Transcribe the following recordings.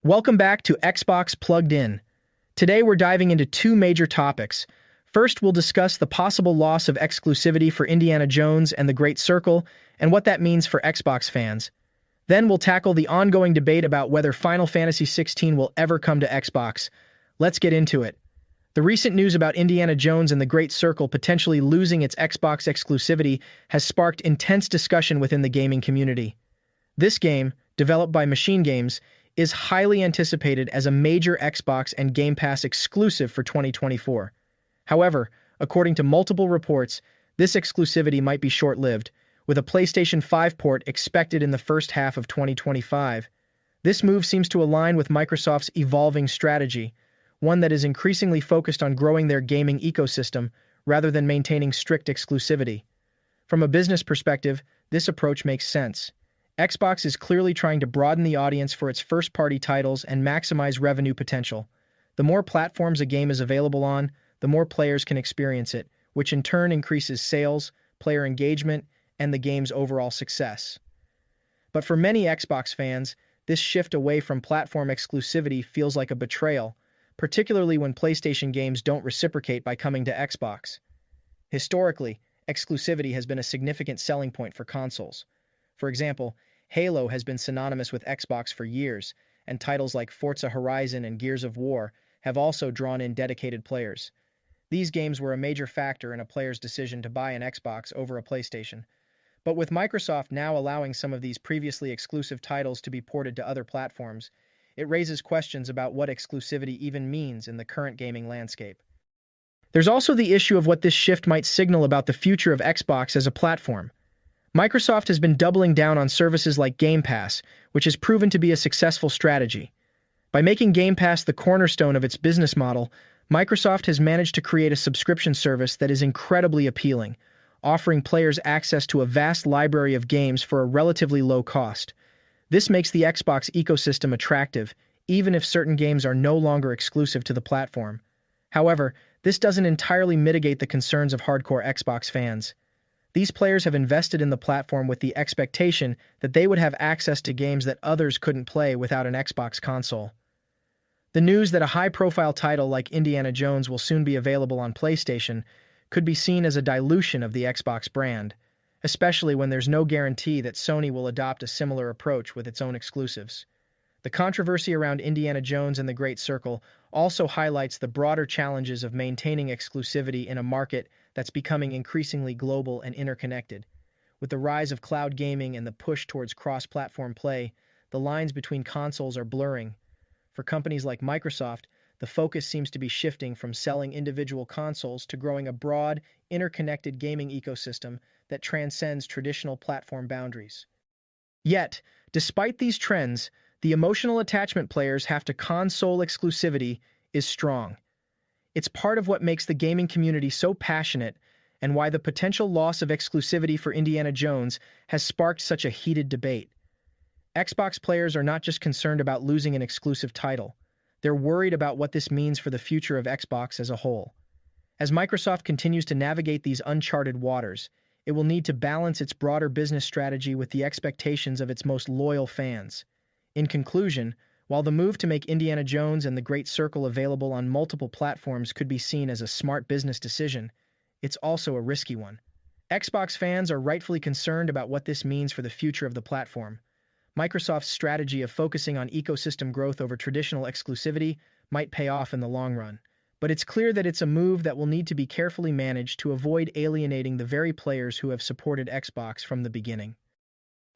Welcome back to Xbox Plugged In. Today we're diving into two major topics. First, we'll discuss the possible loss of exclusivity for Indiana Jones and the Great Circle and what that means for Xbox fans. Then we'll tackle the ongoing debate about whether Final Fantasy XVI will ever come to Xbox. Let's get into it. The recent news about Indiana Jones and the Great Circle potentially losing its Xbox exclusivity has sparked intense discussion within the gaming community. This game, developed by Machine Games, is highly anticipated as a major Xbox and Game Pass exclusive for 2024. However, according to multiple reports, this exclusivity might be short-lived, with a PlayStation 5 port expected in the first half of 2025. This move seems to align with Microsoft's evolving strategy, one that is increasingly focused on growing their gaming ecosystem rather than maintaining strict exclusivity. From a business perspective, this approach makes sense. Xbox is clearly trying to broaden the audience for its first-party titles and maximize revenue potential. The more platforms a game is available on, the more players can experience it, which in turn increases sales, player engagement, and the game's overall success. But for many Xbox fans, this shift away from platform exclusivity feels like a betrayal, particularly when PlayStation games don't reciprocate by coming to Xbox. Historically, exclusivity has been a significant selling point for consoles. For example, Halo has been synonymous with Xbox for years, and titles like Forza Horizon and Gears of War have also drawn in dedicated players. These games were a major factor in a player's decision to buy an Xbox over a PlayStation. But with Microsoft now allowing some of these previously exclusive titles to be ported to other platforms, it raises questions about what exclusivity even means in the current gaming landscape. There's also the issue of what this shift might signal about the future of Xbox as a platform. Microsoft has been doubling down on services like Game Pass, which has proven to be a successful strategy. By making Game Pass the cornerstone of its business model, Microsoft has managed to create a subscription service that is incredibly appealing, offering players access to a vast library of games for a relatively low cost. This makes the Xbox ecosystem attractive, even if certain games are no longer exclusive to the platform. However, this doesn't entirely mitigate the concerns of hardcore Xbox fans. These players have invested in the platform with the expectation that they would have access to games that others couldn't play without an Xbox console. The news that a high-profile title like Indiana Jones will soon be available on PlayStation could be seen as a dilution of the Xbox brand, especially when there's no guarantee that Sony will adopt a similar approach with its own exclusives. The controversy around Indiana Jones and the Great Circle also highlights the broader challenges of maintaining exclusivity in a market that's becoming increasingly global and interconnected. With the rise of cloud gaming and the push towards cross-platform play, the lines between consoles are blurring. For companies like Microsoft, the focus seems to be shifting from selling individual consoles to growing a broad, interconnected gaming ecosystem that transcends traditional platform boundaries. Yet, despite these trends, the emotional attachment players have to console exclusivity is strong. It's part of what makes the gaming community so passionate and why the potential loss of exclusivity for Indiana Jones has sparked such a heated debate. Xbox players are not just concerned about losing an exclusive title. They're worried about what this means for the future of Xbox as a whole. As Microsoft continues to navigate these uncharted waters, it will need to balance its broader business strategy with the expectations of its most loyal fans. In conclusion, while the move to make Indiana Jones and the Great Circle available on multiple platforms could be seen as a smart business decision, it's also a risky one. Xbox fans are rightfully concerned about what this means for the future of the platform. Microsoft's strategy of focusing on ecosystem growth over traditional exclusivity might pay off in the long run, but it's clear that it's a move that will need to be carefully managed to avoid alienating the very players who have supported Xbox from the beginning.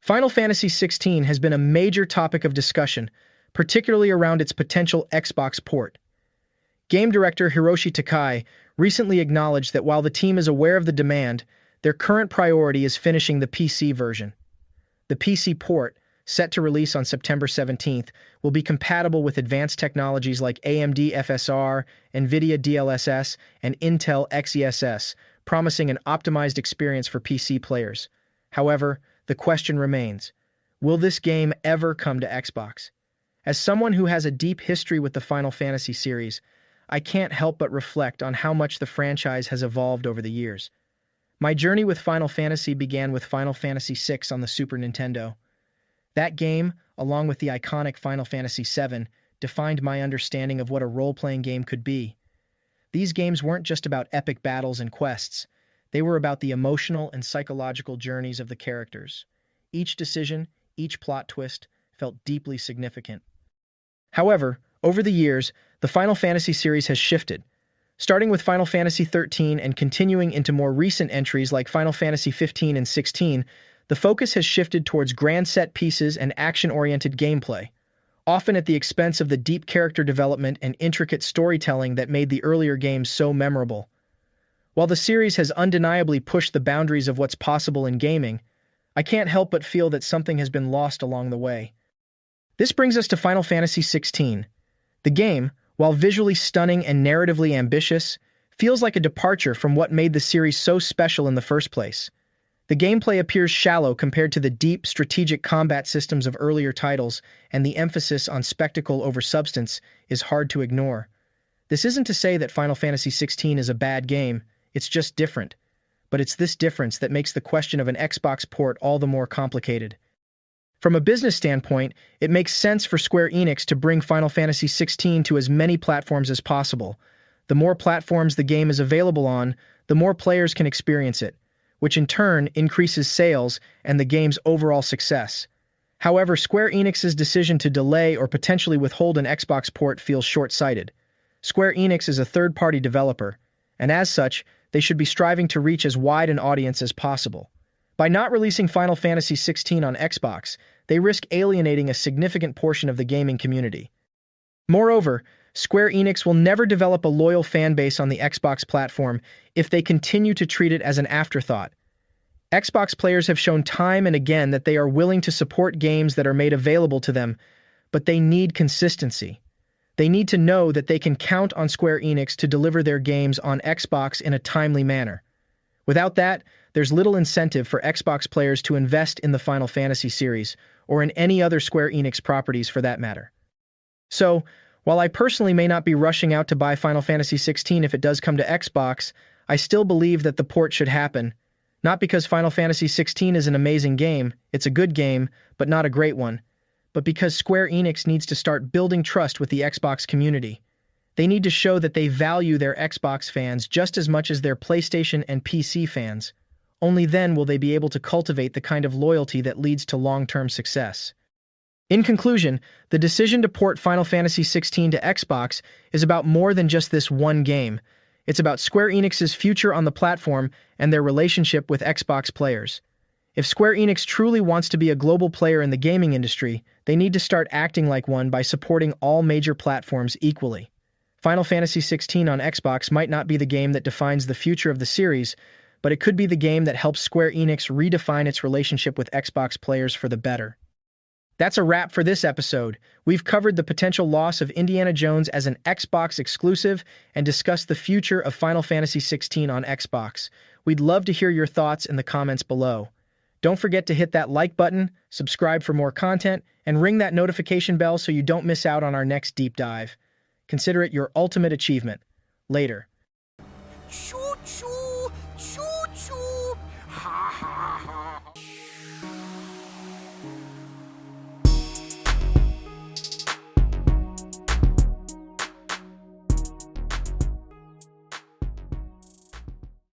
Final Fantasy XVI has been a major topic of discussion, particularly around its potential Xbox port. Game director Hiroshi Takai recently acknowledged that while the team is aware of the demand, their current priority is finishing the PC version. The PC port, set to release on September 17th, will be compatible with advanced technologies like AMD FSR, NVIDIA DLSS, and Intel XeSS, promising an optimized experience for PC players. However, the question remains, will this game ever come to Xbox? As someone who has a deep history with the Final Fantasy series, I can't help but reflect on how much the franchise has evolved over the years. My journey with Final Fantasy began with Final Fantasy VI on the Super Nintendo. That game, along with the iconic Final Fantasy VII, defined my understanding of what a role-playing game could be. These games weren't just about epic battles and quests. They were about the emotional and psychological journeys of the characters. Each decision, each plot twist, felt deeply significant. However, over the years, the Final Fantasy series has shifted. Starting with Final Fantasy XIII and continuing into more recent entries like Final Fantasy XV and XVI, the focus has shifted towards grand set pieces and action-oriented gameplay, often at the expense of the deep character development and intricate storytelling that made the earlier games so memorable. While the series has undeniably pushed the boundaries of what's possible in gaming, I can't help but feel that something has been lost along the way. This brings us to Final Fantasy XVI. The game, while visually stunning and narratively ambitious, feels like a departure from what made the series so special in the first place. The gameplay appears shallow compared to the deep, strategic combat systems of earlier titles, and the emphasis on spectacle over substance is hard to ignore. This isn't to say that Final Fantasy XVI is a bad game, it's just different. But it's this difference that makes the question of an Xbox port all the more complicated. From a business standpoint, it makes sense for Square Enix to bring Final Fantasy XVI to as many platforms as possible. The more platforms the game is available on, the more players can experience it, which in turn increases sales and the game's overall success. However, Square Enix's decision to delay or potentially withhold an Xbox port feels short-sighted. Square Enix is a third-party developer, and as such, they should be striving to reach as wide an audience as possible. By not releasing Final Fantasy XVI on Xbox, they risk alienating a significant portion of the gaming community. Moreover, Square Enix will never develop a loyal fan base on the Xbox platform if they continue to treat it as an afterthought. Xbox players have shown time and again that they are willing to support games that are made available to them, but they need consistency. They need to know that they can count on Square Enix to deliver their games on Xbox in a timely manner. Without that, there's little incentive for Xbox players to invest in the Final Fantasy series, or in any other Square Enix properties for that matter. So, while I personally may not be rushing out to buy Final Fantasy XVI if it does come to Xbox, I still believe that the port should happen. Not because Final Fantasy XVI is an amazing game, it's a good game, but not a great one, but because Square Enix needs to start building trust with the Xbox community. They need to show that they value their Xbox fans just as much as their PlayStation and PC fans. Only then will they be able to cultivate the kind of loyalty that leads to long-term success. In conclusion, the decision to port Final Fantasy XVI to Xbox is about more than just this one game. It's about Square Enix's future on the platform and their relationship with Xbox players. If Square Enix truly wants to be a global player in the gaming industry, they need to start acting like one by supporting all major platforms equally. Final Fantasy XVI on Xbox might not be the game that defines the future of the series, but it could be the game that helps Square Enix redefine its relationship with Xbox players for the better. That's a wrap for this episode. We've covered the potential loss of Indiana Jones as an Xbox exclusive and discussed the future of Final Fantasy XVI on Xbox. We'd love to hear your thoughts in the comments below. Don't forget to hit that like button, subscribe for more content, and ring that notification bell so you don't miss out on our next deep dive. Consider it your ultimate achievement. Later.